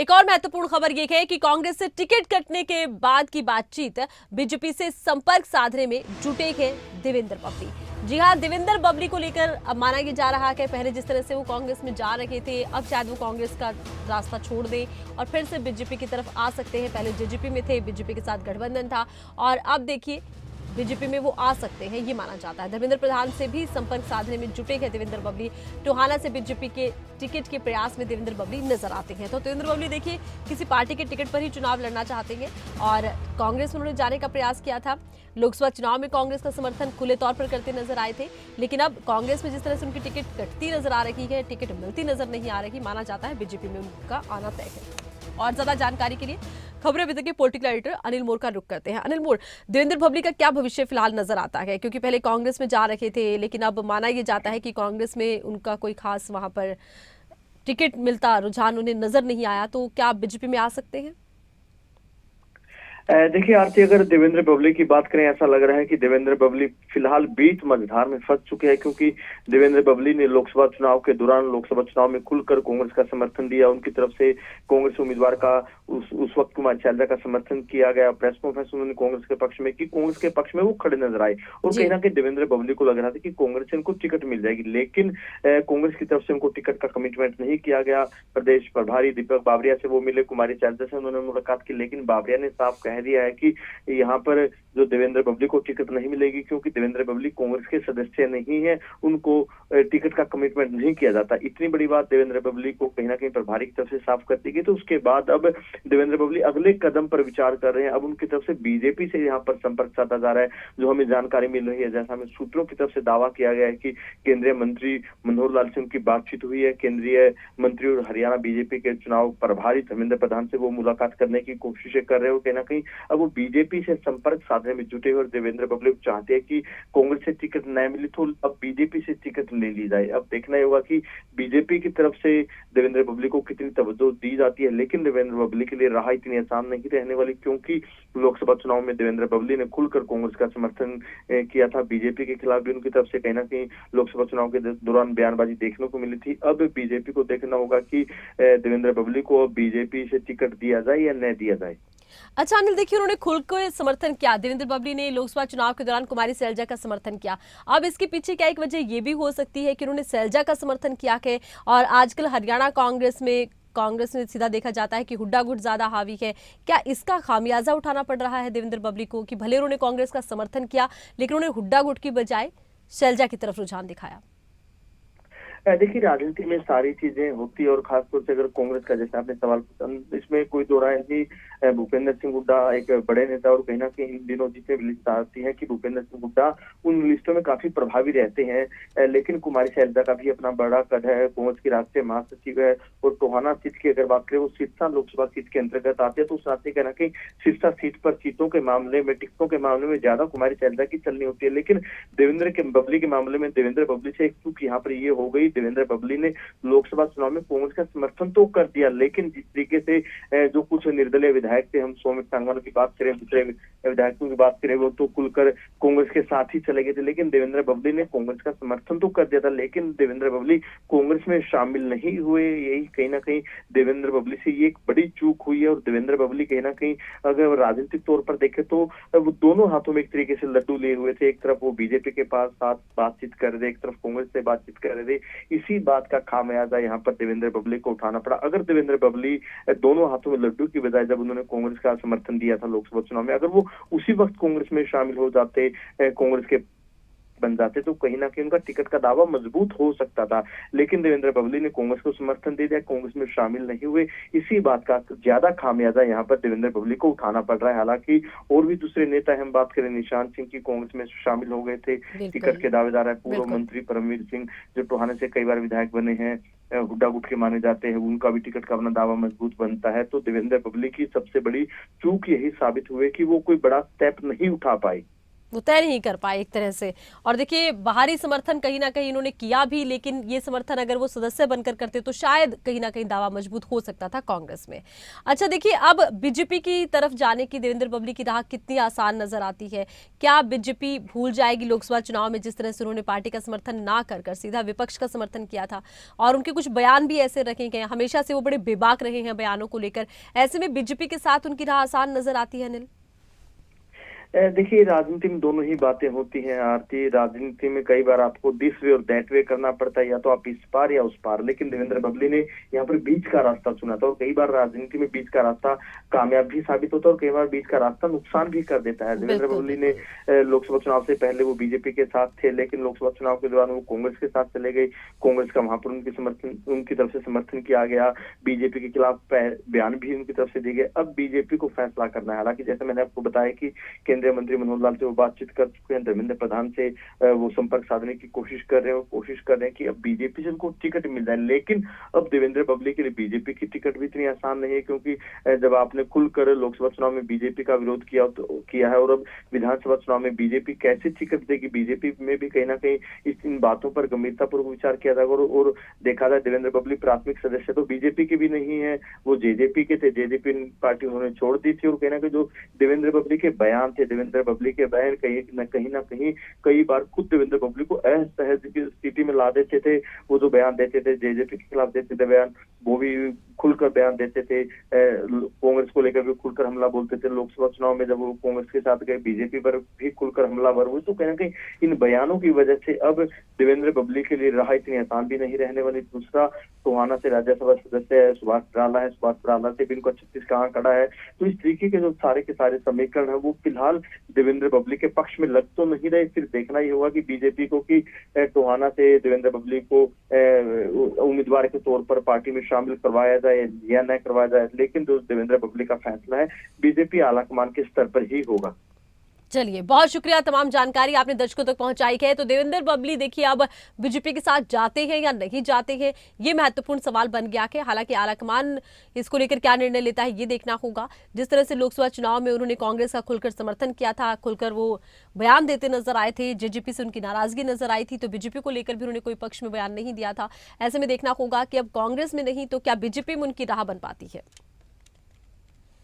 एक और महत्वपूर्ण खबर ये है कि कांग्रेस से टिकट कटने के बाद की बातचीत बीजेपी से संपर्क साधने में जुटे हैं देवेंद्र बबली। जी हां, देवेंद्र बबली को लेकर अब माना ये जा रहा है कि पहले जिस तरह से वो कांग्रेस में जा रहे थे, अब शायद वो कांग्रेस का रास्ता छोड़ दें और फिर से बीजेपी की तरफ आ सकते हैं। पहले जेजेपी में थे, बीजेपी के साथ गठबंधन था और अब देखिए बीजेपी में वो आ सकते हैं, ये माना जाता है। धर्मेंद्र प्रधान से भी संपर्क साधने में जुटे हैं देवेंद्र बबली। टोहाना से बीजेपी के टिकट के प्रयास में देवेंद्र बबली नजर आते हैं। तो देवेंद्र बबली देखिए किसी पार्टी के टिकट पर ही चुनाव लड़ना चाहते हैं और कांग्रेस में उन्होंने जाने का प्रयास किया था। लोकसभा चुनाव में कांग्रेस का समर्थन खुले तौर पर करते नजर आए थे, लेकिन अब कांग्रेस में जिस तरह से उनकी टिकट कटती नजर आ रही है, टिकट मिलती नजर नहीं आ रही, माना जाता है बीजेपी में उनका आना तय है। और ज्यादा जानकारी के लिए खबरें विद के पॉलिटिकल एडिटर अनिल मोर का रुख करते हैं। अनिल मोर, देवेंद्र बबली का क्या भविष्य फिलहाल नजर आता है? क्योंकि पहले कांग्रेस में जा रहे थे, लेकिन अब माना यह जाता है कि कांग्रेस में उनका कोई खास वहां पर टिकट मिलता रुझान उन्हें नजर नहीं आया, तो क्या आप बीजेपी में आ सकते हैं? देखिए आरती, अगर देवेंद्र बबली की बात करें, ऐसा लग रहा है कि देवेंद्र बबली फिलहाल बीच मझधार में फंस चुके हैं, क्योंकि देवेंद्र बबली ने लोकसभा चुनाव के दौरान लोकसभा चुनाव में खुलकर कांग्रेस का समर्थन दिया। उनकी तरफ से कांग्रेस उम्मीदवार का उस वक्त कुमारी शैलजा का समर्थन किया गया। प्रेस कॉन्फ्रेंस उन्होंने कांग्रेस के पक्ष में की, कांग्रेस के पक्ष में वो खड़े नजर आए और कहीं ना कहीं देवेंद्र बबली को लग रहा था कि कांग्रेस से उनको टिकट मिल जाएगी, लेकिन कांग्रेस की तरफ से उनको टिकट का कमिटमेंट नहीं किया गया। प्रदेश प्रभारी दीपक बावरिया से वो मिले, कुमारी शैलजा से उन्होंने मुलाकात की, लेकिन बावरिया ने साफ कह दिया है कि यहाँ पर जो देवेंद्र बबली को टिकट नहीं मिलेगी, क्योंकि देवेंद्र बबली कांग्रेस के सदस्य नहीं है, उनको टिकट का कमिटमेंट नहीं किया जाता। इतनी बड़ी बात देवेंद्र बबली को कहीं ना कहीं प्रभारी की तरफ से साफ कर दी गई। तो उसके बाद अब देवेंद्र बबली अगले कदम पर विचार कर रहे हैं। अब उनकी तरफ से बीजेपी से यहाँ पर संपर्क साधा जा रहा है, जो हमें जानकारी मिल रही है। जैसा हमें सूत्रों की तरफ से दावा किया गया है कि केंद्रीय मंत्री मनोहर लाल से उनकी बातचीत हुई है। केंद्रीय मंत्री और हरियाणा बीजेपी के चुनाव प्रभारी धर्मेंद्र प्रधान से वो मुलाकात करने की कोशिशें कर रहे हो। कहीं ना कहीं अब वो बीजेपी से संपर्क साधने में जुटे और देवेंद्र बबली चाहते हैं कि कांग्रेस से टिकट न मिली तो अब बीजेपी से टिकट ले ली जाए। अब देखना होगा कि बीजेपी की तरफ से देवेंद्र बबली को कितनी तवज्जो दी जाती है, लेकिन देवेंद्र बबली के लिए राह इतनी आसान नहीं रहने वाली, क्योंकि लोकसभा चुनाव में देवेंद्र बबली ने खुलकर कांग्रेस का समर्थन किया था। बीजेपी के खिलाफ भी उनकी तरफ से कहीं ना कहीं लोकसभा चुनाव के दौरान बयानबाजी देखने को मिली थी। अब बीजेपी को देखना होगा कि देवेंद्र बबली को बीजेपी से टिकट दिया जाए या न दिया जाए। अच्छा अनिल, देखिए उन्होंने खुलकर समर्थन किया, देवेंद्र बबली ने लोकसभा चुनाव के दौरान कुमारी शैलजा का समर्थन किया। अब इसके पीछे क्या एक वजह ये भी हो सकती है कि उन्होंने शैलजा का समर्थन किया है और आजकल हरियाणा कांग्रेस में सीधा देखा जाता है कि हुड्डा गुट ज्यादा हावी है। क्या इसका खामियाजा उठाना पड़ रहा है देवेंद्र बबली को कि भले उन्होंने कांग्रेस का समर्थन किया, लेकिन उन्होंने हुड्डा गुट की बजाय शैलजा की तरफ रुझान दिखाया? देखिए राजनीति में सारी चीजें होती है और खासतौर से अगर कांग्रेस का, जैसे आपने सवाल पूछा, इसमें कोई दो राय नहीं। भूपेंद्र सिंह हुड्डा एक बड़े नेता और कहीं ना कहीं इन दिनों जितने भी लिस्ट आती है कि भूपेंद्र सिंह हुड्डा उन लिस्टों में काफी प्रभावी रहते हैं। लेकिन कुमारी शैलजा का भी अपना बड़ा कद है, कांग्रेस की राष्ट्रीय महासचिव है और टोहाना सीट की अगर बात करें, वो सिरसा लोकसभा सीट के अंतर्गत आते हैं। तो उस नाते कहीं ना कहीं सिरसा सीट पर सीटों के मामले में, टिकटों के मामले में ज्यादा कुमारी शैलजा की चलनी होती है। लेकिन देवेंद्र बबली के मामले में देवेंद्र बबली से एक चूक यहाँ पर ये हो गई, देवेंद्र बबली ने लोकसभा चुनाव में कांग्रेस का समर्थन तो कर दिया, लेकिन जिस तरीके से जो कुछ निर्दलीय विधायक थे, हम सौमित सांगवान की बात करें, दूसरे विधायकों की बात करें, वो तो खुलकर कांग्रेस के साथ ही चले गए थे। लेकिन देवेंद्र बबली ने कांग्रेस का समर्थन तो कर दिया था, लेकिन देवेंद्र बबली कांग्रेस में शामिल नहीं हुए। यही कहीं ना कहीं देवेंद्र बबली से ये एक बड़ी चूक हुई है और देवेंद्र बबली कहीं ना कहीं अगर राजनीतिक तौर पर देखे तो वो दोनों हाथों में एक तरीके से लड्डू लिए हुए थे। एक तरफ वो बीजेपी के पास साथ बातचीत कर रहे थे, एक तरफ कांग्रेस से बातचीत कर रहे थे। इसी बात का खामियाजा यहाँ पर देवेंद्र बबली को उठाना पड़ा। अगर देवेंद्र बबली दोनों हाथों में लड्डू की बजाय जब उन्होंने कांग्रेस का समर्थन दिया था लोकसभा चुनाव में, अगर वो उसी वक्त कांग्रेस में शामिल हो जाते, कांग्रेस के बन जाते, तो कहीं ना कहीं उनका टिकट का दावा मजबूत हो सकता था। लेकिन देवेंद्र बबली ने कांग्रेस को समर्थन दे दिया, कांग्रेस में शामिल नहीं हुए। इसी बात का ज्यादा खामियाजा यहाँ पर देवेंद्र बबली को उठाना पड़ रहा है। हालांकि और भी दूसरे नेता, हम बात करें निशांत सिंह की, कांग्रेस में शामिल हो गए थे, टिकट के दावेदार है। पूर्व मंत्री परमवीर सिंह जो टोहाने से कई बार विधायक बने हैं, हुड्डा गुट के माने जाते हैं, उनका भी टिकट का अपना दावा मजबूत बनता है। तो देवेंद्र बबली की सबसे बड़ी चूक यही साबित हुई कि वो कोई बड़ा स्टेप नहीं उठा पाए। वो तय नहीं कर पाए एक तरह से। और देखिए बाहरी समर्थन कहीं ना कहीं इन्होंने किया भी, लेकिन ये समर्थन अगर वो सदस्य बनकर करते तो शायद कहीं ना कहीं दावा मजबूत हो सकता था कांग्रेस में। अच्छा देखिए, अब बीजेपी की तरफ जाने की देवेंद्र बबली की राह कितनी आसान नजर आती है? क्या बीजेपी भूल जाएगी लोकसभा चुनाव में जिस तरह से उन्होंने पार्टी का समर्थन ना कर कर सीधा विपक्ष का समर्थन किया था, और उनके कुछ बयान भी ऐसे रखे गए, हमेशा से वो बड़े बेबाक रहे हैं बयानों को लेकर, ऐसे में बीजेपी के साथ उनकी राह आसान नजर आती है अनिल? देखिए, राजनीति में दोनों ही बातें होती हैं आरती। राजनीति में कई बार आपको दिस वे और दैट वे करना पड़ता है, या तो आप इस पार या उस पार। लेकिन देवेंद्र बबली ने यहाँ पर बीच का रास्ता चुना था, और कई बार राजनीति में बीच का रास्ता कामयाब भी साबित होता है, और कई बार बीच का रास्ता नुकसान भी कर देता है। देवेंद्र बिल्कुल बबली बिल्कुल। ने लोकसभा चुनाव से पहले वो बीजेपी के साथ थे, लेकिन लोकसभा चुनाव के दौरान वो कांग्रेस के साथ चले गए। कांग्रेस का वहां पर उनकी तरफ से समर्थन किया गया, बीजेपी के खिलाफ बयान भी उनकी तरफ से दिए गए। अब बीजेपी को फैसला करना है। हालांकि जैसे मैंने आपको बताया कि केंद्रीय मंत्री मनोहर लाल से वो बातचीत कर चुके हैं, धर्मेंद्र प्रधान से वो संपर्क साधने की कोशिश कर रहे हैं, और कोशिश कर रहे हैं कि अब बीजेपी से उनको टिकट मिल जाए। लेकिन अब देवेंद्र बबली के लिए बीजेपी की टिकट भी इतनी आसान नहीं है, क्योंकि जब आपने खुलकर लोकसभा चुनाव में बीजेपी का विरोध किया है, और अब विधानसभा चुनाव में बीजेपी कैसे टिकट देगी, बीजेपी में भी कहीं ना कहीं इन बातों पर गंभीरतापूर्वक विचार किया जाएगा। और देखा जाए, देवेंद्र बबली प्राथमिक सदस्य तो बीजेपी के भी नहीं है, वो जेजेपी के थे। जेजेपी पार्टी उन्होंने छोड़ दी थी, और कहीं ना कहीं जो देवेंद्र बबली के बयान थे, देवेंद्र बबली के बयान कहीं ना कहीं कई बार खुद देवेंद्र बबली को असहज की स्थिति में ला देते थे। वो जो बयान देते थे, जेजेपी के खिलाफ देते थे बयान, वो भी खुलकर बयान देते थे। कांग्रेस को लेकर भी खुलकर हमला बोलते थे। लोकसभा चुनाव में जब वो कांग्रेस के साथ गए, बीजेपी पर भी खुलकर हमलावर हुए। तो कहीं ना कहीं इन बयानों की वजह से अब देवेंद्र बबली के लिए राह इतनी आसान भी नहीं रहने वाली। दूसरा, टोहाना से राज्यसभा सदस्य है, सुभाष बराला है, सुभाष बराला से भी इनको 36 का आंकड़ा खड़ा है। तो इस तरीके के जो सारे के सारे समीकरण है, वो फिलहाल देवेंद्र बबली के पक्ष में लग तो नहीं रहे। फिर देखना ही होगा कि बीजेपी को कि टोहाना से देवेंद्र बबली को उम्मीदवार के तौर पर पार्टी में शामिल करवाया जाए या न करवाया जाए। लेकिन जो देवेंद्र बबली का फैसला है, बीजेपी आलाकमान के स्तर पर ही होगा। चलिए, बहुत शुक्रिया, तमाम जानकारी आपने दर्शकों तक पहुंचाई है। तो देवेंद्र बबली देखिए अब बीजेपी के साथ जाते हैं या नहीं जाते हैं, ये महत्वपूर्ण सवाल बन गया है। हालांकि आलाकमान इसको लेकर क्या निर्णय लेता है ये देखना होगा। जिस तरह से लोकसभा चुनाव में उन्होंने कांग्रेस का खुलकर समर्थन किया था, खुलकर वो बयान देते नजर आए थे, जेजेपी से उनकी नाराजगी नजर आई थी, तो बीजेपी को लेकर भी उन्होंने कोई पक्ष में बयान नहीं दिया था। ऐसे में देखना होगा कि अब कांग्रेस में नहीं तो क्या बीजेपी में उनकी राह बन पाती है।